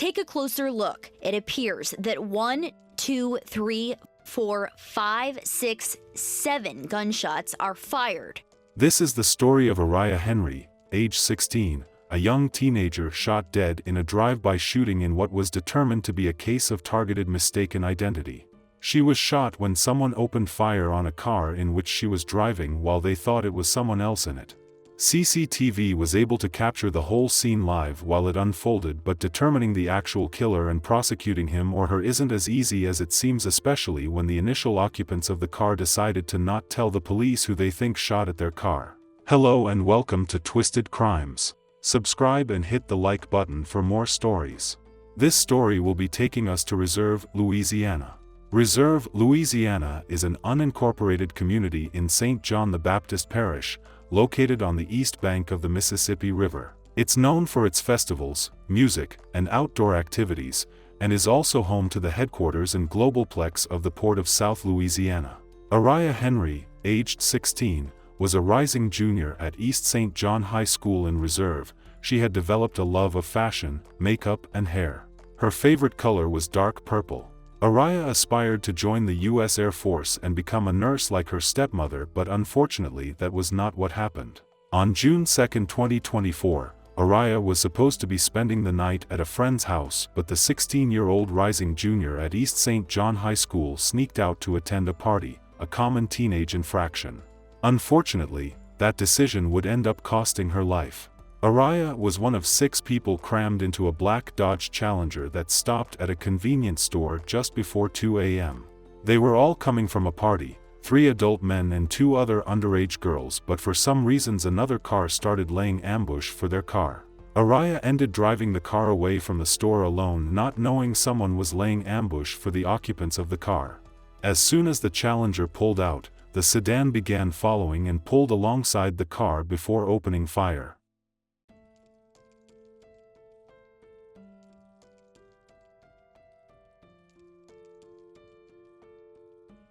Take a closer look. It appears that 1, 2, 3, 4, 5, 6, 7 gunshots are fired. This is the story of Aariah Henry, age 16, a young teenager shot dead in a drive-by shooting in what was determined to be a case of targeted mistaken identity. She was shot when someone opened fire on a car in which she was driving while they thought it was someone else in it. CCTV was able to capture the whole scene live while it unfolded, but determining the actual killer and prosecuting him or her isn't as easy as it seems, especially when the initial occupants of the car decided to not tell the police who they think shot at their car. Hello and welcome to Twisted Crimes. Subscribe and hit the like button for more stories. This story will be taking us to Reserve, Louisiana. Reserve, Louisiana is an unincorporated community in St. John the Baptist Parish, located on the east bank of the Mississippi River. It's known for its festivals, music, and outdoor activities, and is also home to the headquarters and globalplex of the Port of South Louisiana. Aariah Henry, aged 16, was a rising junior at East St. John High School in Reserve. She had developed a love of fashion, makeup, and hair. Her favorite color was dark purple. Aariah aspired to join the U.S. Air Force and become a nurse like her stepmother, but unfortunately that was not what happened. On June 2, 2024, Aariah was supposed to be spending the night at a friend's house, but the 16-year-old rising junior at East St. John High School sneaked out to attend a party, a common teenage infraction. Unfortunately, that decision would end up costing her life. Aariah was one of 6 people crammed into a black Dodge Challenger that stopped at a convenience store just before 2 a.m. They were all coming from a party, 3 adult men and 2 other underage girls, but for some reasons another car started laying ambush for their car. Aariah ended driving the car away from the store alone, not knowing someone was laying ambush for the occupants of the car. As soon as the Challenger pulled out, the sedan began following and pulled alongside the car before opening fire.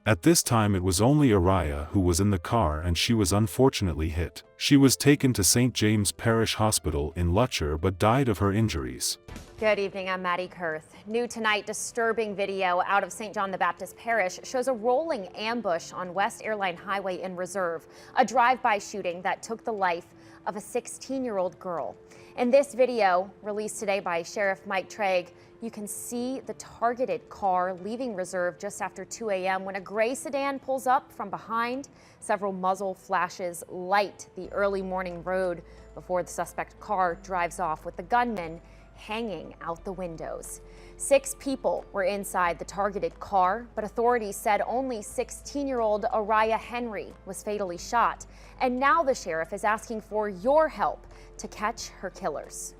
At this time it was only Aariah who was in the car, and she was unfortunately hit. She was taken to St. James Parish Hospital in Lutcher but died of her injuries. Good evening, I'm Maddie Kurth. New tonight, disturbing video out of St. John the Baptist Parish shows a rolling ambush on West Airline Highway in Reserve, a drive-by shooting that took the life of a 16-year-old girl. In this video, released today by Sheriff Mike Traig, you can see the targeted car leaving Reserve just after 2 a.m. when a gray sedan pulls up from behind. Several muzzle flashes light the early morning road before the suspect car drives off with the gunman hanging out the windows. 6 people were inside the targeted car, but authorities said only 16-year-old Aariah Henry was fatally shot. And now the sheriff is asking for your help to catch her killers.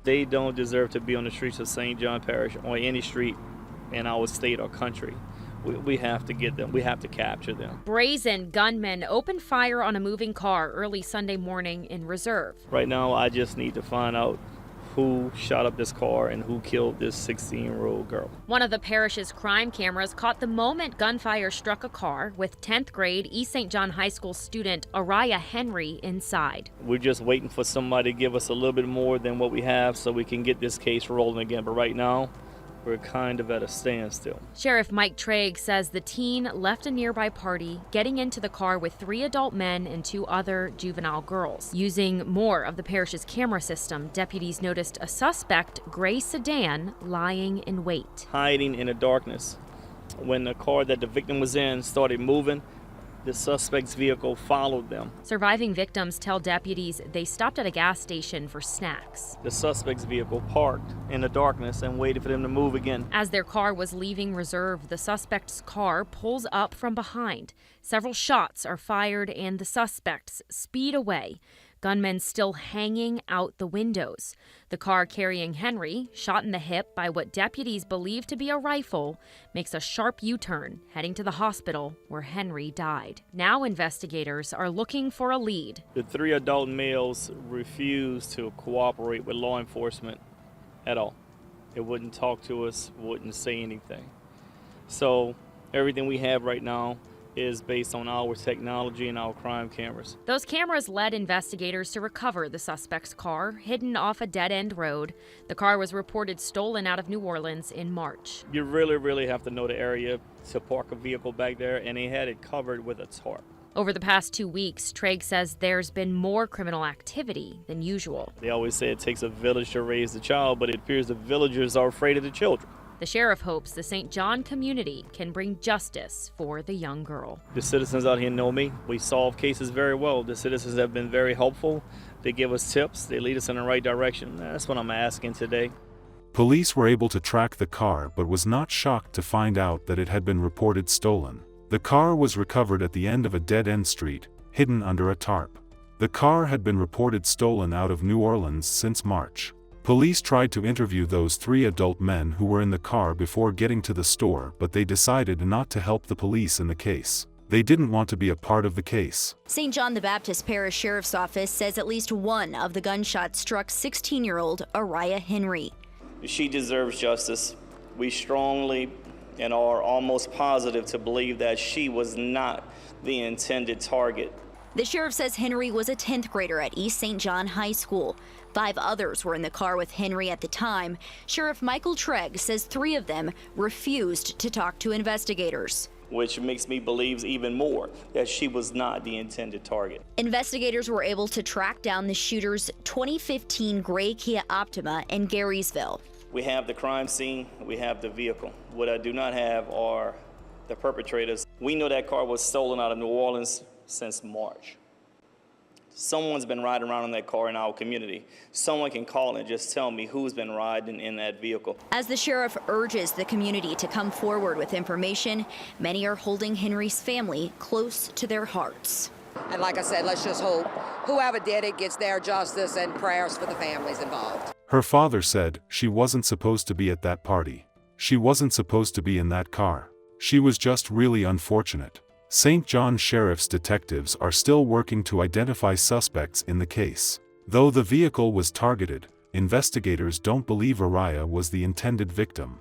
They don't deserve to be on the streets of St. John Parish or any street in our state or country. We have to get them. We have to capture them. Brazen gunmen opened fire on a moving car early Sunday morning in Reserve. Right now, I just need to find out who shot up this car and who killed this 16-year-old girl. One of the parish's crime cameras caught the moment gunfire struck a car with 10th grade East St. John High School student Aariah Henry inside. We're just waiting for somebody to give us a little bit more than what we have so we can get this case rolling again. But right now, we're kind of at a standstill. Sheriff Mike Traig says the teen left a nearby party, getting into the car with 3 adult men and 2 other juvenile girls. Using more of the parish's camera system, deputies noticed a suspect gray sedan lying in wait. Hiding in the darkness. When the car that the victim was in started moving, the suspect's vehicle followed them. Surviving victims tell deputies they stopped at a gas station for snacks. The suspect's vehicle parked in the darkness and waited for them to move again. As their car was leaving Reserve, the suspect's car pulls up from behind. Several shots are fired and the suspects speed away. Gunmen still hanging out the windows. The car carrying Henry, shot in the hip by what deputies believe to be a rifle, makes a sharp U-turn, heading to the hospital where Henry died. Now investigators are looking for a lead. The 3 adult males refused to cooperate with law enforcement at all. They wouldn't talk to us, wouldn't say anything. So everything we have right now is based on our technology and our crime cameras. Those cameras led investigators to recover the suspect's car, hidden off a dead-end road. The car was reported stolen out of New Orleans in March. You really have to know the area to park a vehicle back there, and they had it covered with a tarp. Over the past 2 weeks, Trigg says there's been more criminal activity than usual. They always say it takes a village to raise the child, but it appears the villagers are afraid of the children. The sheriff hopes the St. John community can bring justice for the young girl. The citizens out here know me. We solve cases very well. The citizens have been very helpful. They give us tips. They lead us in the right direction. That's what I'm asking today. Police were able to track the car but was not shocked to find out that it had been reported stolen. The car was recovered at the end of a dead-end street, hidden under a tarp. The car had been reported stolen out of New Orleans since March. Police tried to interview those 3 adult men who were in the car before getting to the store, but they decided not to help the police in the case. They didn't want to be a part of the case. St. John the Baptist Parish Sheriff's Office says at least one of the gunshots struck 16-year-old Aariah Henry. She deserves justice. We strongly and are almost positive to believe that she was not the intended target. The sheriff says Henry was a 10th grader at East St. John High School. 5 others were in the car with Henry at the time. Sheriff Michael Trigg says 3 of them refused to talk to investigators, Which makes me believe even more that she was not the intended target. Investigators were able to track down the shooter's 2015 gray Kia Optima in Garysville. We have the crime scene, we have the vehicle. What I do not have are the perpetrators. We know that car was stolen out of New Orleans since March. Someone's been riding around in that car in our community. Someone can call and just tell me who's been riding in that vehicle. As the sheriff urges the community to come forward with information, many are holding Henry's family close to their hearts. And like I said, let's just hope whoever did it gets their justice, and prayers for the families involved. Her father said she wasn't supposed to be at that party. She wasn't supposed to be in that car. She was just really unfortunate. St. John Sheriff's detectives are still working to identify suspects in the case. Though the vehicle was targeted, investigators don't believe Aariah was the intended victim.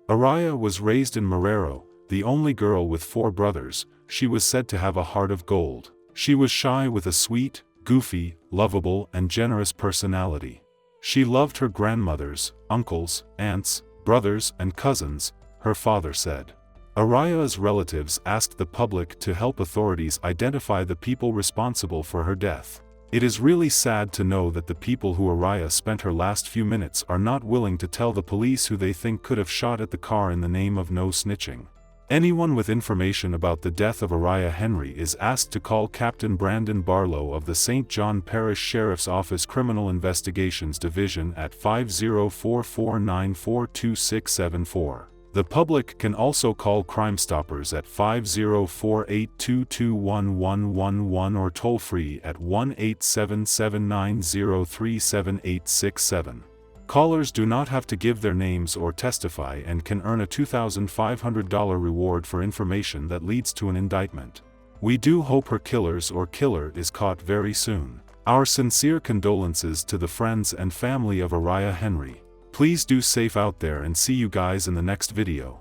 Aariah was raised in Marrero, the only girl with 4 brothers. She was said to have a heart of gold. She was shy with a sweet, goofy, lovable, and generous personality. She loved her grandmothers, uncles, aunts, brothers, and cousins, her father said. Aariah's relatives asked the public to help authorities identify the people responsible for her death. It is really sad to know that the people who Aariah spent her last few minutes are not willing to tell the police who they think could have shot at the car in the name of no snitching. Anyone with information about the death of Aariah Henry is asked to call Captain Brandon Barlow of the St. John Parish Sheriff's Office Criminal Investigations Division at 50449422674. The public can also call Crime Stoppers at 50482211111 or toll free at 1-877-903-7867. Callers do not have to give their names or testify and can earn a $2,500 reward for information that leads to an indictment. We do hope her killers or killer is caught very soon. Our sincere condolences to the friends and family of Aariah Henry. Please do safe out there and see you guys in the next video.